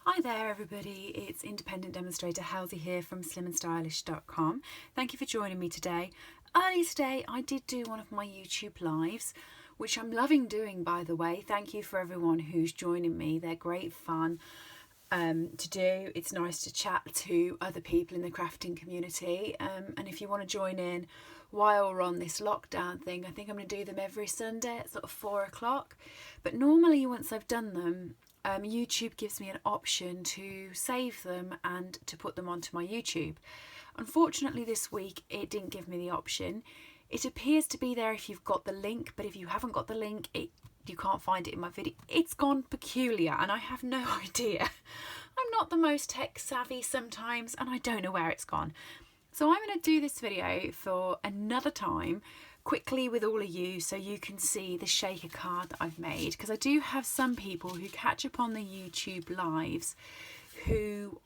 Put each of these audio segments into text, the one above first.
Hi there everybody, it's independent demonstrator Halsey here from slimandstylish.com. Thank you for joining me today. Earlier today I did do one of my YouTube lives, which I'm loving doing, by the way. Thank you for everyone who's joining me. They're great fun to do. It's nice to chat to other people in the crafting community, and if you want to join in while we're on this lockdown thing, I think I'm going to do them every Sunday at sort of 4 o'clock. But normally once I've done them, YouTube gives me an option to save them and to put them onto my YouTube. Unfortunately this week it didn't give me the option. It appears to be there if you've got the link, but if you haven't got the link, you can't find it in my video. It's gone peculiar and I have no idea. I'm not the most tech savvy sometimes and I don't know where it's gone. So I'm going to do this video for another time, quickly with all of you, so you can see the shaker card that I've made, because I do have some people who catch up on the YouTube lives who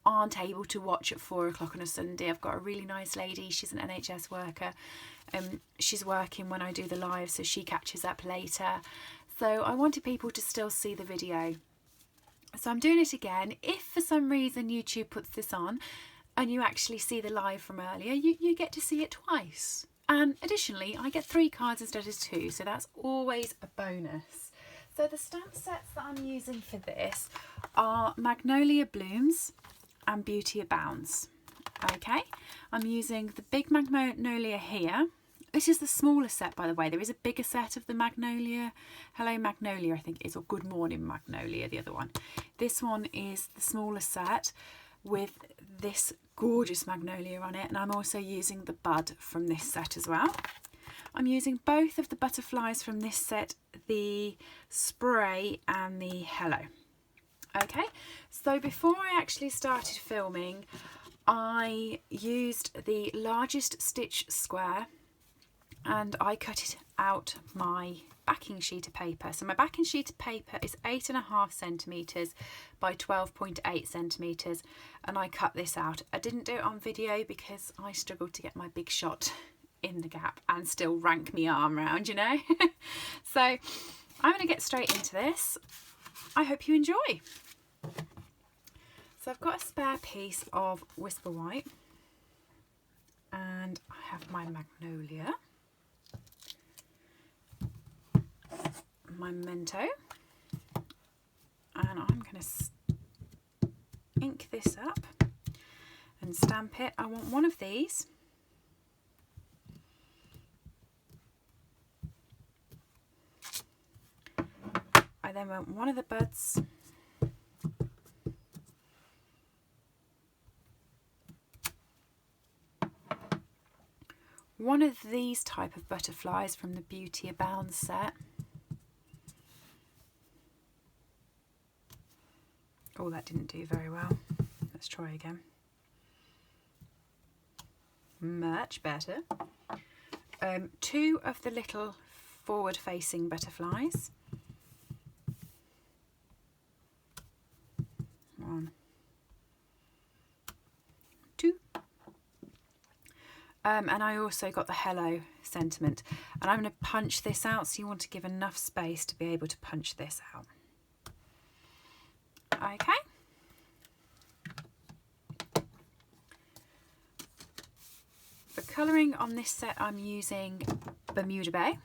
aren't able to watch at 4 o'clock on a Sunday. I've got a really nice lady, she's an NHS worker, she's working when I do the live, so she catches up later. So I wanted people to still see the video, so I'm doing it again. If for some reason YouTube puts this on and you actually see the live from earlier, you get to see it twice. And additionally, I get 3 cards instead of 2, so that's always a bonus. So the stamp sets that I'm using for this are Magnolia Blooms and Beauty Abounds. Okay, I'm using the big Magnolia here. This is the smaller set, by the way. There is a bigger set of the Magnolia. Hello Magnolia, I think it is, or Good Morning Magnolia, the other one. This one is the smaller set with this gorgeous magnolia on it, and I'm also using the bud from this set as well. I'm using both of the butterflies from this set, the spray and the hello. Okay, so before I actually started filming, I used the largest stitch square and I cut it out my backing sheet of paper. So my backing sheet of paper is 8.5 centimetres by 12.8 centimetres, and I cut this out. I didn't do it on video because I struggled to get my big shot in the gap and still rank my arm round, you know. So I'm going to get straight into this. I hope you enjoy. So I've got a spare piece of Whisper White and I have my Magnolia, my Memento, and I'm going to ink this up and stamp it. I want one of these. I then want one of the buds. One of these type of butterflies from the Beauty Abounds set. Oh, that didn't do very well. Let's try again. Much better. 2 of the little forward-facing butterflies. 1, 2. And I also got the hello sentiment. And I'm going to punch this out, so you want to give enough space to be able to punch this out. Okay. For colouring on this set, I'm using Bermuda Bay,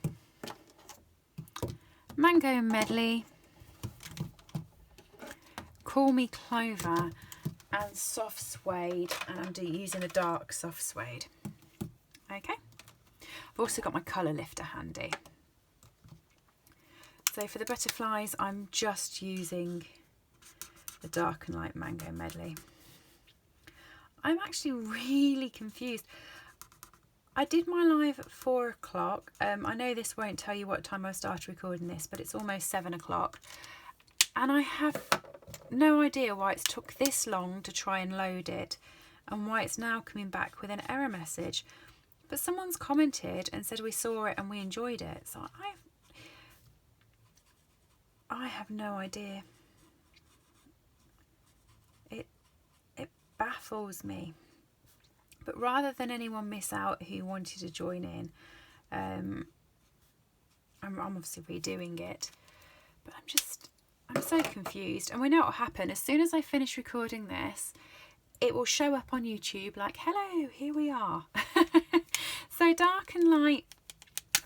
Mango Medley, Call Me Clover, and Soft Suede, and I'm using a dark soft suede. Okay. I've also got my colour lifter handy. So for the butterflies, I'm just using the dark and light Mango Medley. I'm actually really confused. I did my live at 4 o'clock. I know this won't tell you what time I started recording this, but it's almost 7 o'clock. And I have no idea why it's took this long to try and load it and why it's now coming back with an error message. But someone's commented and said we saw it and we enjoyed it. So I have no idea. It baffles me. But rather than anyone miss out who wanted to join in, I'm obviously redoing it. But I'm so confused. And we know what will happen. As soon as I finish recording this, it will show up on YouTube like, hello, here we are. So Dark and Light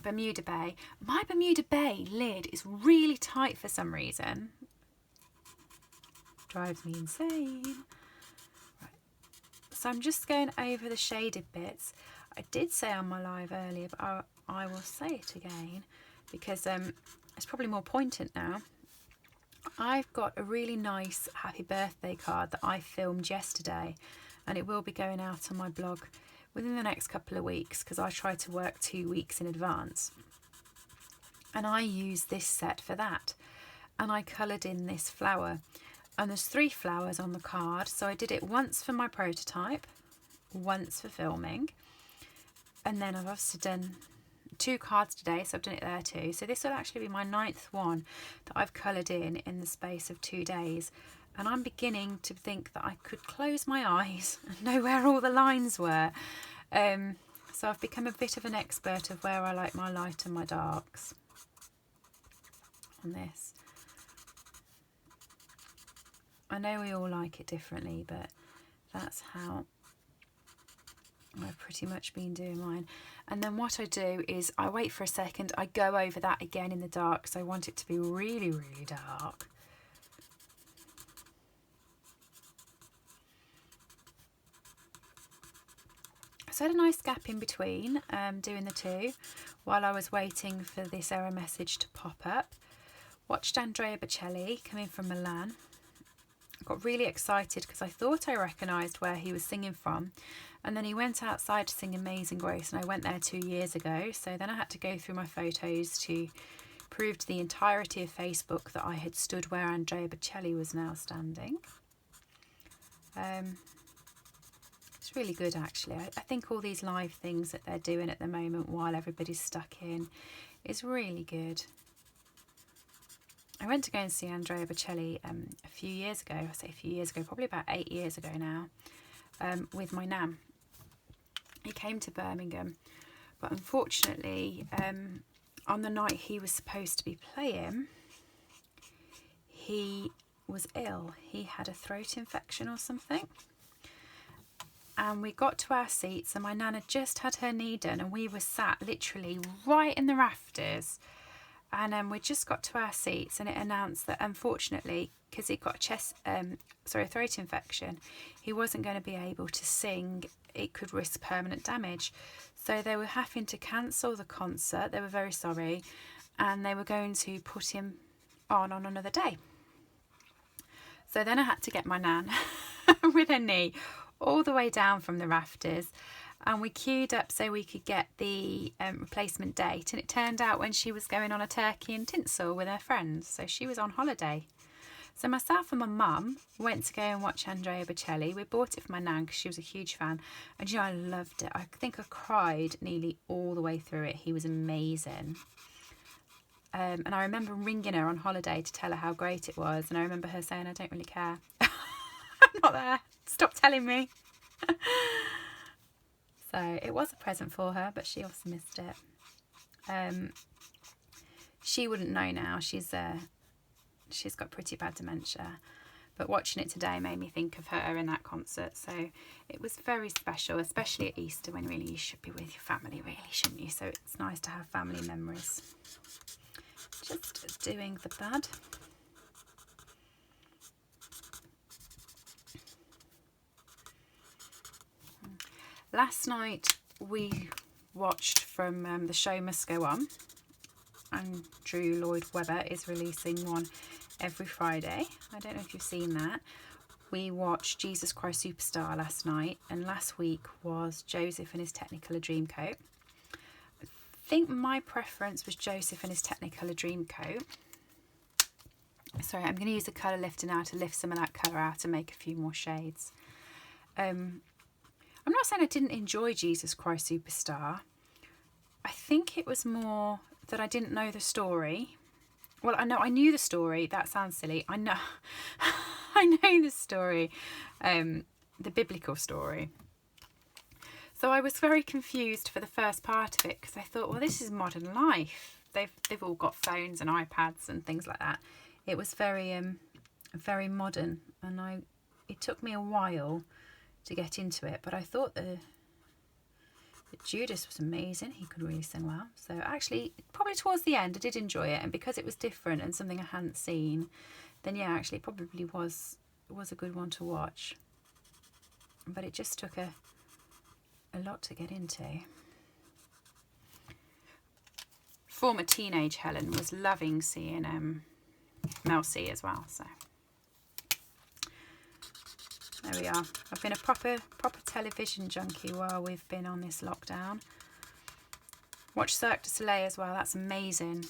Bermuda Bay. My Bermuda Bay lid is really tight for some reason. Drives me insane. Right. So I'm just going over the shaded bits. I did say on my live earlier, but I will say it again because it's probably more poignant now. I've got a really nice happy birthday card that I filmed yesterday, and it will be going out on my blog within the next couple of weeks because I try to work 2 weeks in advance. And I used this set for that, and I coloured in this flower, and there's 3 flowers on the card, so I did it once for my prototype, once for filming, and then I've obviously done 2 cards today, so I've done it there too. So this will actually be my 9th one that I've coloured in the space of 2 days, and I'm beginning to think that I could close my eyes and know where all the lines were. So I've become a bit of an expert of where I like my light and my darks on this. I know we all like it differently, but that's how I've pretty much been doing mine. And then what I do is I wait for a second, I go over that again in the dark because I want it to be really, really dark. So I had a nice gap in between doing the 2 while I was waiting for this error message to pop up. Watched Andrea Bocelli come in from Milan. I got really excited because I thought I recognised where he was singing from, and then he went outside to sing Amazing Grace, and I went there 2 years ago, so then I had to go through my photos to prove to the entirety of Facebook that I had stood where Andrea Bocelli was now standing. It's really good actually. I think all these live things that they're doing at the moment while everybody's stuck in is really good. I went to go and see Andrea Bocelli a few years ago. I say a few years ago, probably about 8 years ago now, with my nan. He came to Birmingham, but unfortunately on the night he was supposed to be playing, he was ill. He had a throat infection or something. And we got to our seats and my nan had just had her knee done, and we were sat literally right in the rafters. And we just got to our seats, and it announced that unfortunately, because he got a throat infection, he wasn't going to be able to sing. It could risk permanent damage. So they were having to cancel the concert. They were very sorry, and they were going to put him on another day. So then I had to get my nan with her knee all the way down from the rafters, and we queued up so we could get the replacement date, and it turned out when she was going on a turkey and tinsel with her friends, so she was on holiday. So myself and my mum went to go and watch Andrea Bocelli. We bought it for my nan because she was a huge fan, and you know, I loved it. I think I cried nearly all the way through it. He was amazing. And I remember ringing her on holiday to tell her how great it was, and I remember her saying, I don't really care. I'm not there. Stop telling me. So it was a present for her, but she also missed it. She wouldn't know now. She's got pretty bad dementia, but watching it today made me think of her in that concert. So it was very special, especially at Easter when really you should be with your family, really, shouldn't you? So it's nice to have family memories. Just doing the bud. Last night we watched from The Show Must Go On. Andrew Lloyd Webber is releasing one every Friday. I don't know if you've seen that. We watched Jesus Christ Superstar last night, and last week was Joseph and his Technicolor Dreamcoat. I think my preference was Joseph and his Technicolor Dreamcoat. Sorry, I'm going to use the colour lifter now to lift some of that colour out and make a few more shades. I'm not saying I didn't enjoy Jesus Christ Superstar. I think it was more that I didn't know the story. Well, I knew the story. That sounds silly. I know the story, the biblical story. So I was very confused for the first part of it because I thought, well, this is modern life. They've all got phones and iPads and things like that. it was very modern, and it took me a while to get into it, but I thought the Judas was amazing. He could really sing well. So actually, probably towards the end, I did enjoy it, and because it was different and something I hadn't seen, then yeah, actually, it probably was a good one to watch. But it just took a lot to get into. Former teenage Helen was loving seeing Mel C as well. So there we are. I've been a proper television junkie while we've been on this lockdown. Watch Cirque du Soleil as well. That's amazing.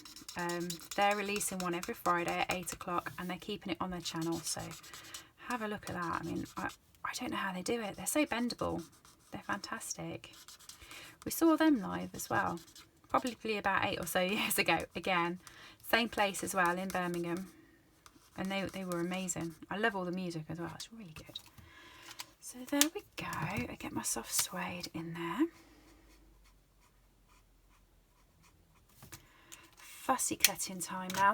They're releasing one every Friday at 8 o'clock, and they're keeping it on their channel. So have a look at that. I mean, I don't know how they do it. They're so bendable. They're fantastic. We saw them live as well, probably about 8 or so years ago. Again, same place as well in Birmingham, and they were amazing. I love all the music as well. It's really good. So there we go. I get my soft suede in there. Fussy cutting time now.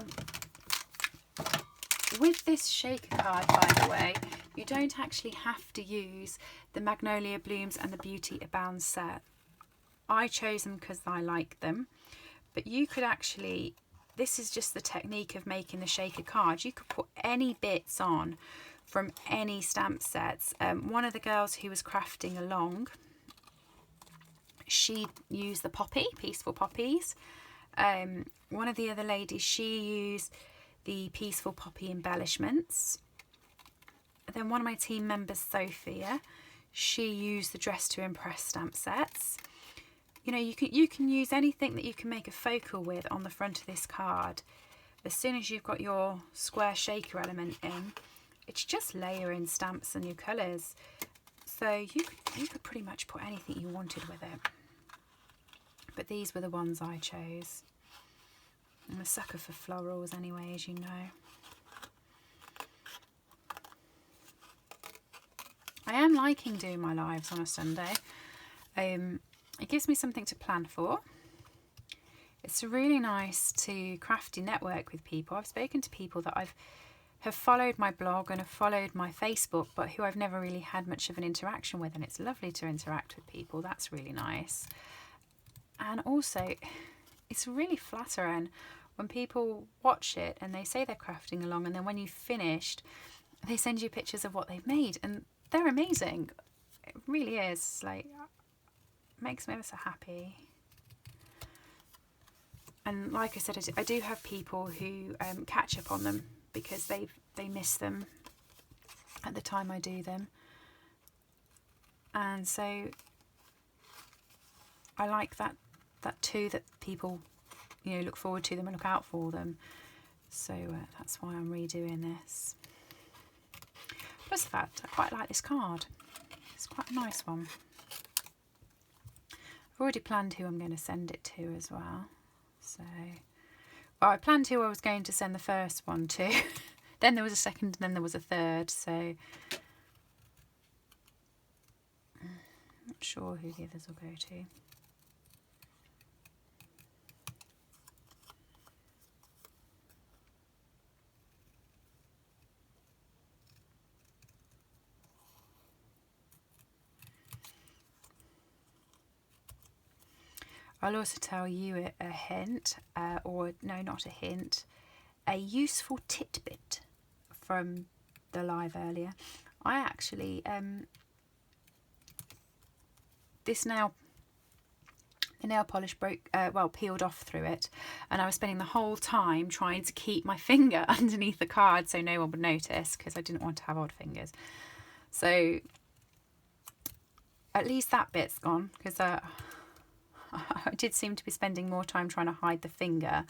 With this shaker card, by the way, you don't actually have to use the Magnolia Blooms and the Beauty Abounds set. I chose them because I like them, but you could actually, this is just the technique of making the shaker card. You could put any bits on from any stamp sets. One of the girls who was crafting along, she used the poppy, Peaceful Poppies. One of the other ladies, she used the Peaceful Poppy embellishments. Then one of my team members, Sophia, she used the Dress to Impress stamp sets. You know, you can use anything that you can make a focal with on the front of this card. As soon as you've got your square shaker element in, it's just layering stamps and your colours. So you could pretty much put anything you wanted with it. But these were the ones I chose. I'm a sucker for florals anyway, as you know. I am liking doing my lives on a Sunday. It gives me something to plan for. It's really nice to crafty network with people. I've spoken to people that have followed my blog and have followed my Facebook, but who I've never really had much of an interaction with, and it's lovely to interact with people. That's really nice. And also, it's really flattering when people watch it and they say they're crafting along, and then when you've finished, they send you pictures of what they've made, and they're amazing. It really is. Like, it makes me so happy. And like I said, I do have people who catch up on them because they miss them at the time I do them, and so I like that too, that people, you know, look forward to them and look out for them. So that's why I'm redoing this. Plus the fact I quite like this card. It's quite a nice one. I've already planned who I'm going to send it to as well. So, well, I planned who I was going to send the first one to. Then there was a second, and then there was a third. So I'm not sure who the others will go to. I'll also tell you a hint, or no, not a hint, a useful tidbit from the live earlier. I actually, the nail polish peeled off through it, and I was spending the whole time trying to keep my finger underneath the card so no one would notice, because I didn't want to have odd fingers. So at least that bit's gone, because I did seem to be spending more time trying to hide the finger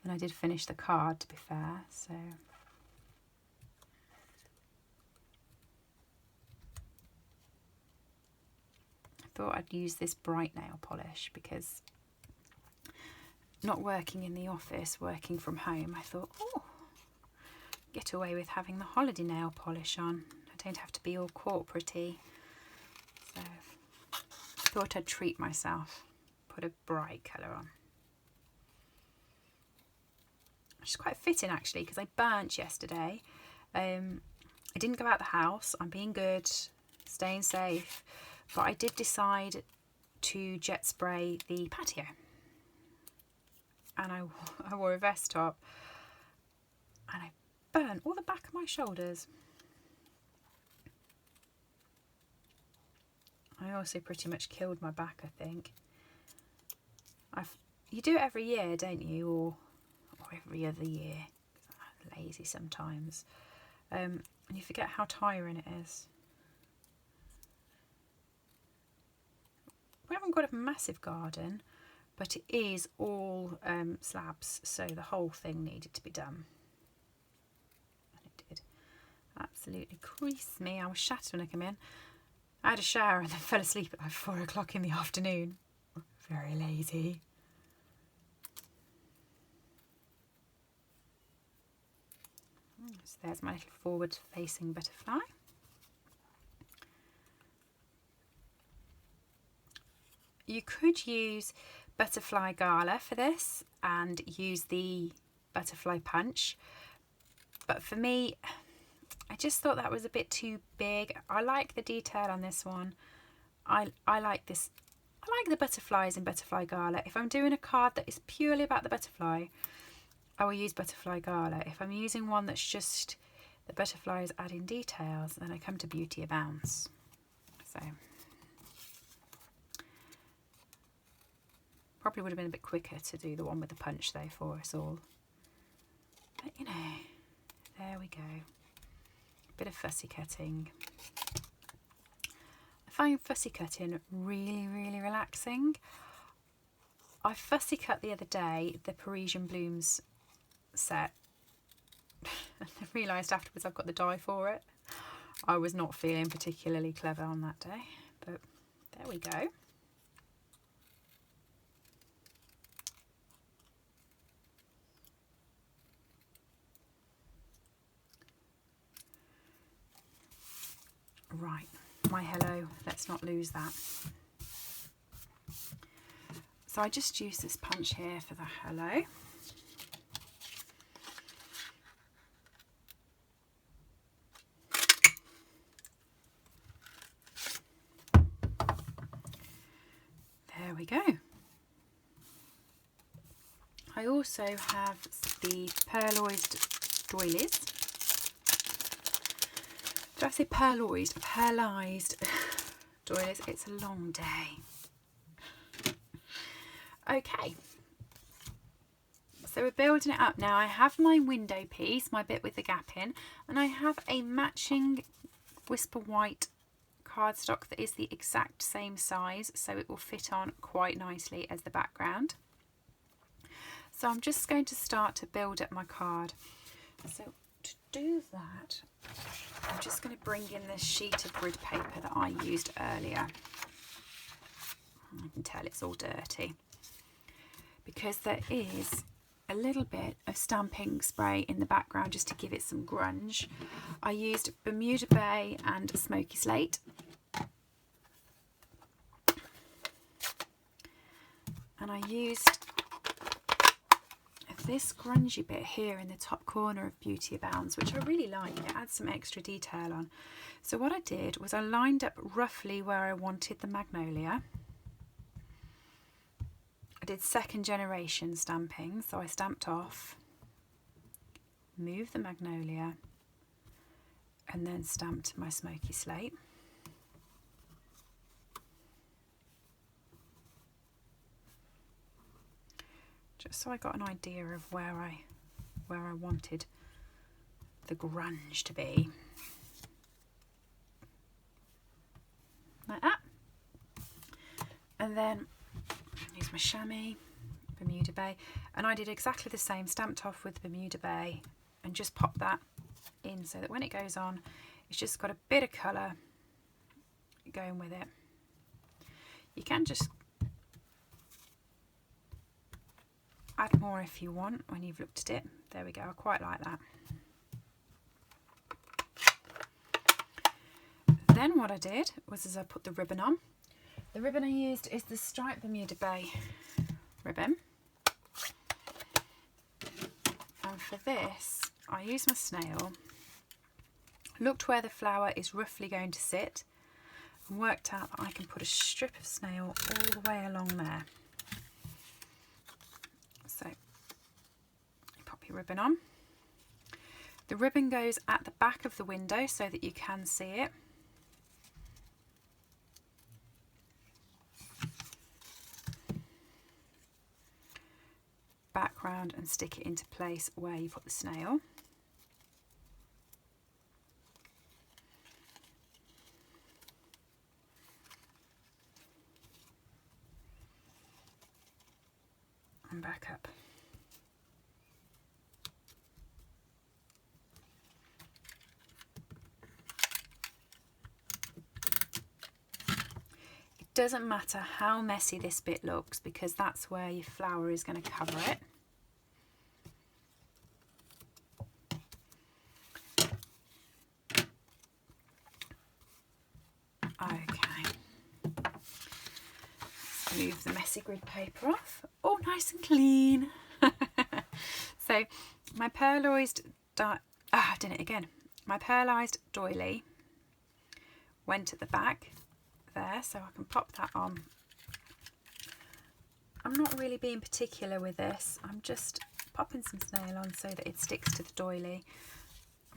than I did finish the card, to be fair. So I thought I'd use this bright nail polish, because not working in the office, working from home, I thought, oh, get away with having the holiday nail polish on. I don't have to be all corporate-y. So I thought I'd treat myself. Put a bright colour on. which is quite fitting actually because I burnt yesterday. I didn't go out the house. I'm being good, staying safe, but I did decide to jet spray the patio, and I wore a vest top, and I burnt all the back of my shoulders. I also pretty much killed my back, I think. You do it every year, don't you? Or every other year. I'm lazy sometimes. And you forget how tiring it is. We haven't got a massive garden, but it is all slabs, so the whole thing needed to be done. And it did. Absolutely creased me. I was shattered when I came in. I had a shower and then fell asleep at like 4 o'clock in the afternoon. Very lazy. So there's my little forward facing butterfly. You could use butterfly gala for this and use the butterfly punch, but for me, I just thought that was a bit too big. I like the detail on this one. I like this. I like the butterflies in Butterfly Gala. If I'm doing a card that is purely about the butterfly, I will use Butterfly Gala. If I'm using one that's just the butterflies adding details, then I come to Beauty Abounds. So probably would have been a bit quicker to do the one with the punch though for us all. But you know, there we go. Bit of fussy cutting. I find fussy cutting really, really relaxing. I fussy cut the other day the Parisian Blooms set. And I realised afterwards I've got the die for it. I was not feeling particularly clever on that day, but there we go. Right, my hello, let's not lose that. So I just use this punch here for the hello. There we go. I also have the pearloised doilies. Did I say pearloised? Pearlised doilies. It's a long day. Okay. So we're building it up now. I have my window piece, my bit with the gap in, and I have a matching Whisper White cardstock that is the exact same size, so it will fit on quite nicely as the background. So I'm just going to start to build up my card. So to do that, I'm just going to bring in this sheet of grid paper that I used earlier. I can tell it's all dirty because there is a little bit of stamping spray in the background just to give it some grunge. I used Bermuda Bay and Smoky Slate. And I used this grungy bit here in the top corner of Beauty Abounds, which I really like. It adds some extra detail on. So what I did was I lined up roughly where I wanted the magnolia. I did second generation stamping, so I stamped off, moved the magnolia, and then stamped my Smoky Slate. Just so I got an idea of where I wanted the grunge to be. Like that. And then use my chamois, Bermuda Bay, and I did exactly the same, stamped off with Bermuda Bay and just pop that in so that when it goes on, it's just got a bit of colour going with it. You can just add more if you want when you've looked at it. There we go, I quite like that. Then what I did was I put the ribbon on. The ribbon I used is the striped Bermuda Bay ribbon. And for this, I use my snail, looked where the flower is roughly going to sit, and worked out that I can put a strip of snail all the way along there. So you pop your ribbon on. The ribbon goes at the back of the window so that you can see it. Back round and stick it into place where you put the snail. And back up. It doesn't matter how messy this bit looks because that's where your flower is going to cover it. Okay. Let's move the messy grid paper off. Oh, nice and clean. So my pearlised My pearlised doily went at the back there, so I can pop that on. I'm not really being particular with this. I'm just popping some snail on so that it sticks to the doily.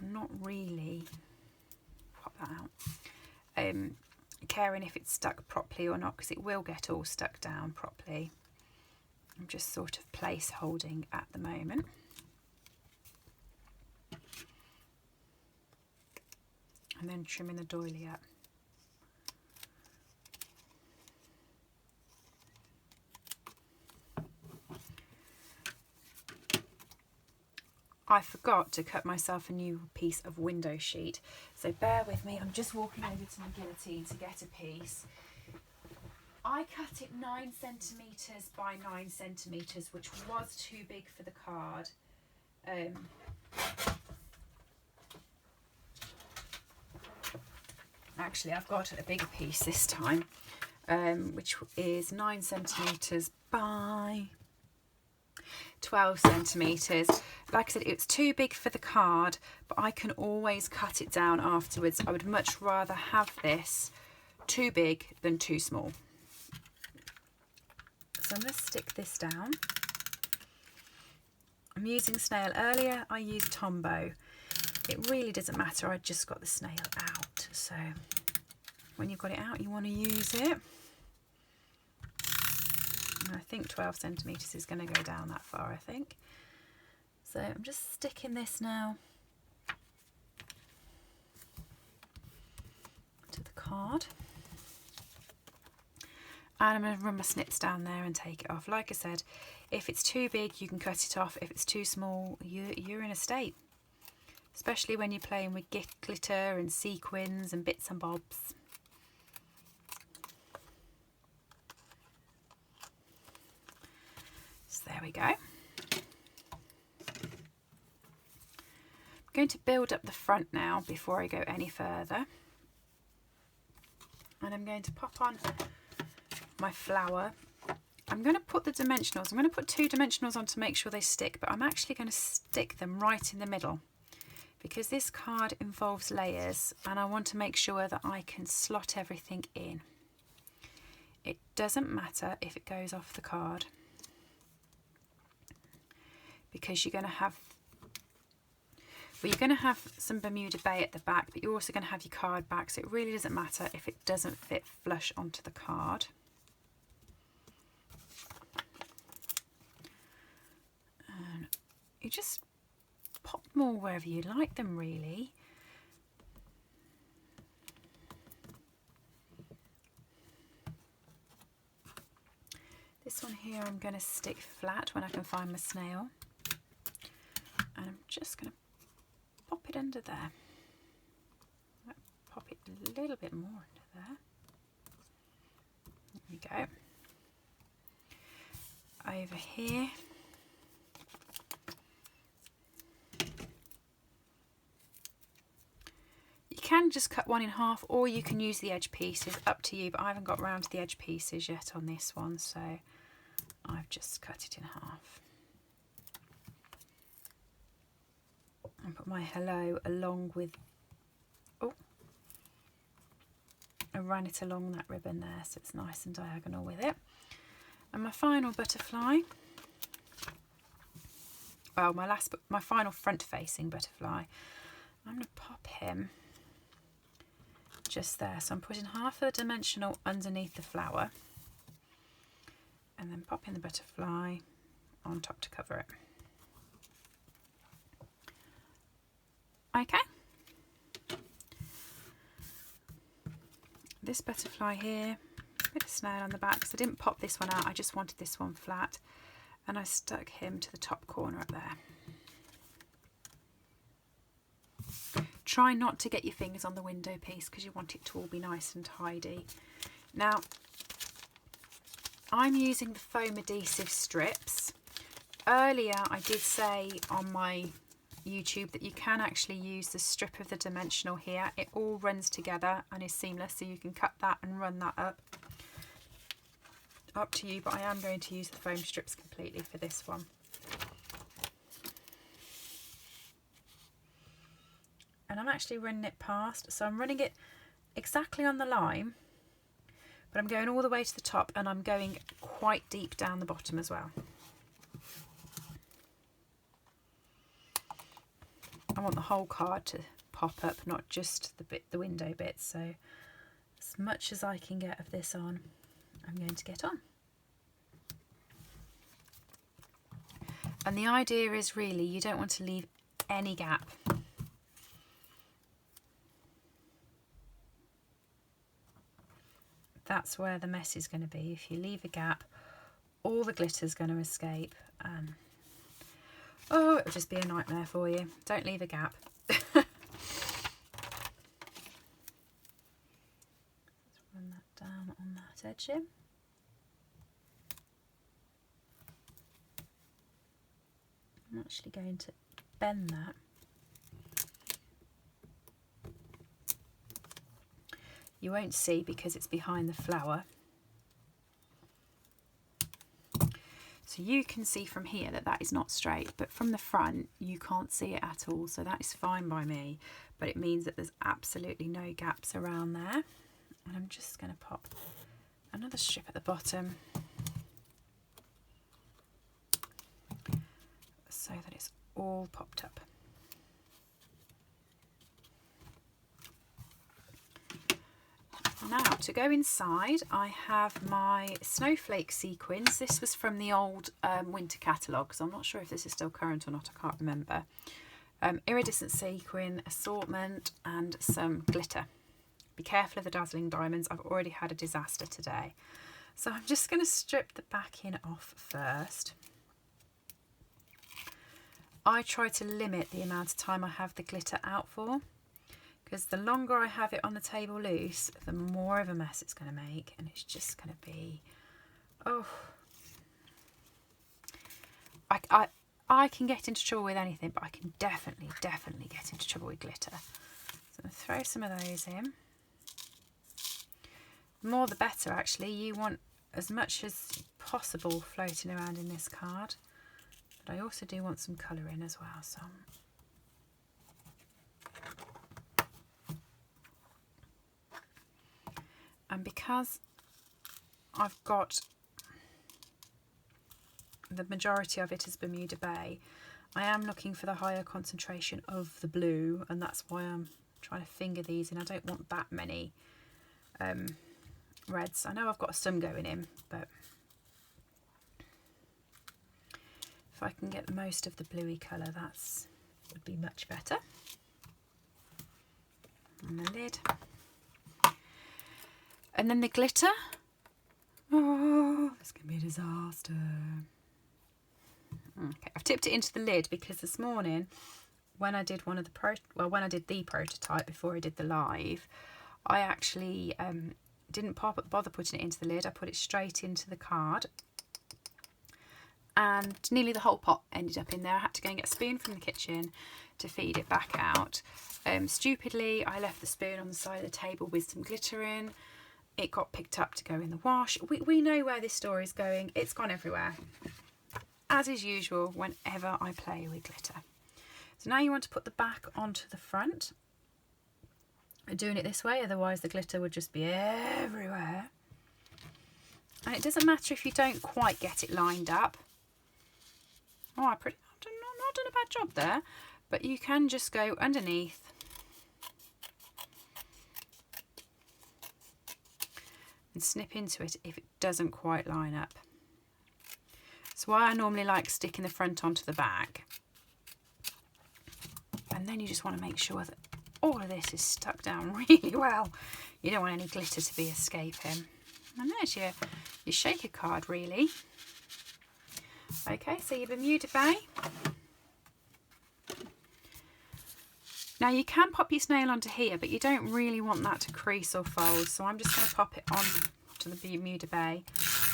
I'm not really pop that out. Caring if it's stuck properly or not, because it will get all stuck down properly. I'm just sort of place holding at the moment. And then trimming the doily up. I forgot to cut myself a new piece of window sheet, so bear with me. I'm just walking over to my guillotine to get a piece. I cut it 9 centimetres by 9 centimetres, which was too big for the card. Actually, I've got a bigger piece this time, which is 9 centimetres by 12 centimetres. Like I said, it's too big for the card, but I can always cut it down afterwards. I would much rather have this too big than too small. So I'm going to stick this down. I'm using snail. Earlier I used Tombow. It really doesn't matter, I just got the snail out. So when you've got it out, you want to use it. And I think 12 centimetres is going to go down that far, I think. So I'm just sticking this now to the card. And I'm going to run my snips down there and take it off. Like I said, if it's too big, you can cut it off. If it's too small, you're in a state. Especially when you're playing with glitter and sequins and bits and bobs. So there we go. I'm going to build up the front now before I go any further. And I'm going to pop on my flower. I'm going to put the dimensionals. I'm going to put 2 dimensionals on to make sure they stick, but I'm actually going to stick them right in the middle because this card involves layers and I want to make sure that I can slot everything in. It doesn't matter if it goes off the card because you're going to have some Bermuda Bay at the back, but you're also going to have your card back, so it really doesn't matter if it doesn't fit flush onto the card. And you just pop them all wherever you like them, really. This one here I'm going to stick flat when I can find my snail. And I'm just going to pop it under there. Pop it a little bit more under there. There we go. Over here. You can just cut one in half or you can use the edge pieces, up to you, but I haven't got round to the edge pieces yet on this one, so I've just cut it in half. put my hello along with, oh, I ran it along that ribbon there so it's nice and diagonal with it. And my final butterfly, well, my final front facing butterfly, I'm going to pop him just there. So I'm putting half of the dimensional underneath the flower and then popping the butterfly on top to cover it. Okay. This butterfly here, bit of snail on the back, so I didn't pop this one out, I just wanted this one flat, and I stuck him to the top corner up there. Try not to get your fingers on the window piece because you want it to all be nice and tidy. Now, I'm using the foam adhesive strips. Earlier I did say on my YouTube that you can actually use the strip of the dimensional here. It all runs together and is seamless, so you can cut that and run that up to you, but I am going to use the foam strips completely for this one. And I'm actually running it past, so I'm running it exactly on the line, but I'm going all the way to the top and I'm going quite deep down the bottom as well. I want the whole card to pop up, not just the window bit, so as much as I can get of this on, I'm going to get on. And the idea is really you don't want to leave any gap. That's where the mess is going to be. If you leave a gap, all the glitter is going to escape. Oh, it'll just be a nightmare for you. Don't leave a gap. Let's run that down on that edge here. I'm actually going to bend that. You won't see because it's behind the flower. So you can see from here that that is not straight, but from the front you can't see it at all, so that is fine by me, but it means that there's absolutely no gaps around there. And I'm just going to pop another strip at the bottom so that it's all popped up. Now to go inside, I have my snowflake sequins. This was from the old winter catalogue, so I'm not sure if this is still current or not, I can't remember. Iridescent sequin, assortment and some glitter. Be careful of the dazzling diamonds, I've already had a disaster today. So I'm just going to strip the backing off first. I try to limit the amount of time I have the glitter out for, because the longer I have it on the table loose, the more of a mess it's going to make, and it's just going to be, oh. I can get into trouble with anything, but I can definitely get into trouble with glitter. So I'm going to throw some of those in. The more the better, actually. You want as much as possible floating around in this card, but I also do want some colour in as well. So and because I've got the majority of it as Bermuda Bay, I am looking for the higher concentration of the blue, and that's why I'm trying to finger these in. I don't want that many reds. I know I've got some going in, but if I can get the most of the bluey colour, that would be much better. And the lid. And then the glitter. Oh, it's going to be a disaster. Okay, I've tipped it into the lid because this morning when I did the prototype before I did the live, I actually didn't bother putting it into the lid. I put it straight into the card, and nearly the whole pot ended up in there. I had to go and get a spoon from the kitchen to feed it back out. Stupidly, I left the spoon on the side of the table with some glitter in. It got picked up to go in the wash. We know where this story is going. It's gone everywhere, as is usual whenever I play with glitter. So So now you want to put the back onto the front. I'm doing it this way, otherwise the glitter would just be everywhere. And it doesn't matter if you don't quite get it lined up. Oh, I've not done a bad job there, but you can just go underneath and snip into it if it doesn't quite line up. That's why I normally like sticking the front onto the back. And then you just want to make sure that all of this is stuck down really well. You don't want any glitter to be escaping. And there's your shaker card, really. Okay, so your Bermuda Bay. Now you can pop your snail onto here, but you don't really want that to crease or fold. So I'm just going to pop it on to the Bermuda Bay,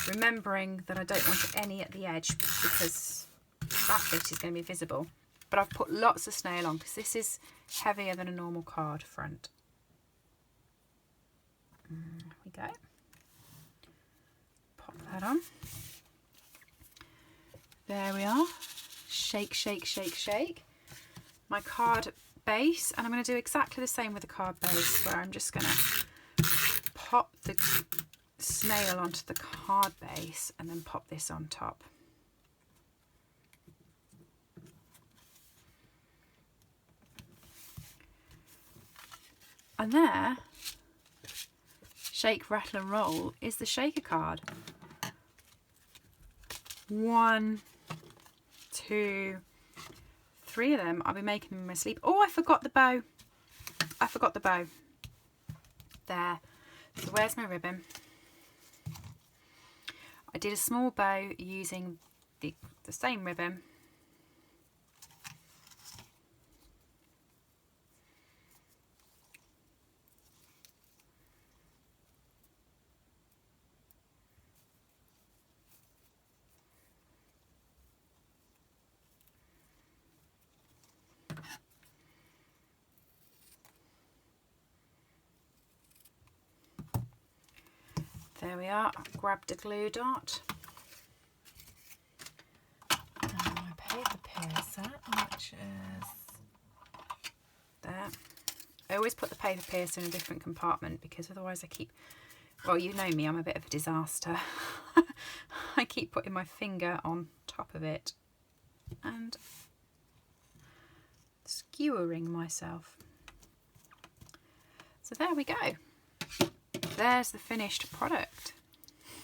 remembering that I don't want any at the edge because that bit is going to be visible. But I've put lots of snail on because this is heavier than a normal card front. There we go. Pop that on. There we are. Shake, shake, shake, shake. My card base, and I'm going to do exactly the same with the card base, where I'm just going to pop the snail onto the card base and then pop this on top. And there, shake, rattle and roll, is the shaker card. 1, 2, 3 of them. I'll be making them in my sleep. Oh, I forgot the bow. I forgot the bow. There. So where's my ribbon? I did a small bow using the same ribbon. There we are. I've grabbed a glue dot. And my paper piercer, which is there. I always put the paper piercer in a different compartment because otherwise I keep, well, you know me, I'm a bit of a disaster. I keep putting my finger on top of it and skewering myself. So there we go. There's the finished product.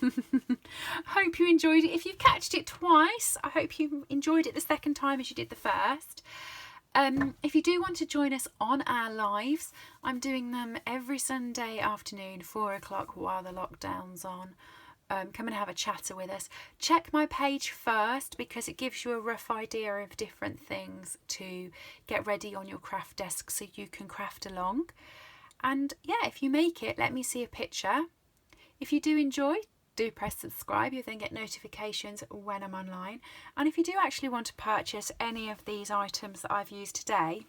Hope you enjoyed it. If you've catched it twice, I hope you enjoyed it the second time as you did the first. If you do want to join us on our lives, I'm doing them every Sunday afternoon, 4 o'clock while the lockdown's on. Come and have a chatter with us. Check my page first because it gives you a rough idea of different things to get ready on your craft desk so you can craft along. And yeah, if you make it, let me see a picture. If you do enjoy, do press subscribe. You'll then get notifications when I'm online. And if you do actually want to purchase any of these items that I've used today,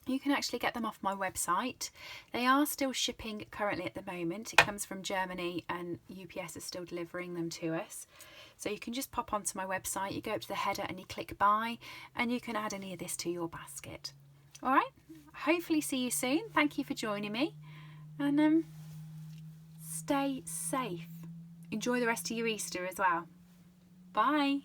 you can actually get them off my website. They are still shipping currently at the moment. It comes from Germany and UPS is still delivering them to us. So you can just pop onto my website, you go up to the header and you click buy, and you can add any of this to your basket. All right, hopefully see you soon. Thank you for joining me, and stay safe. Enjoy the rest of your Easter as well. Bye.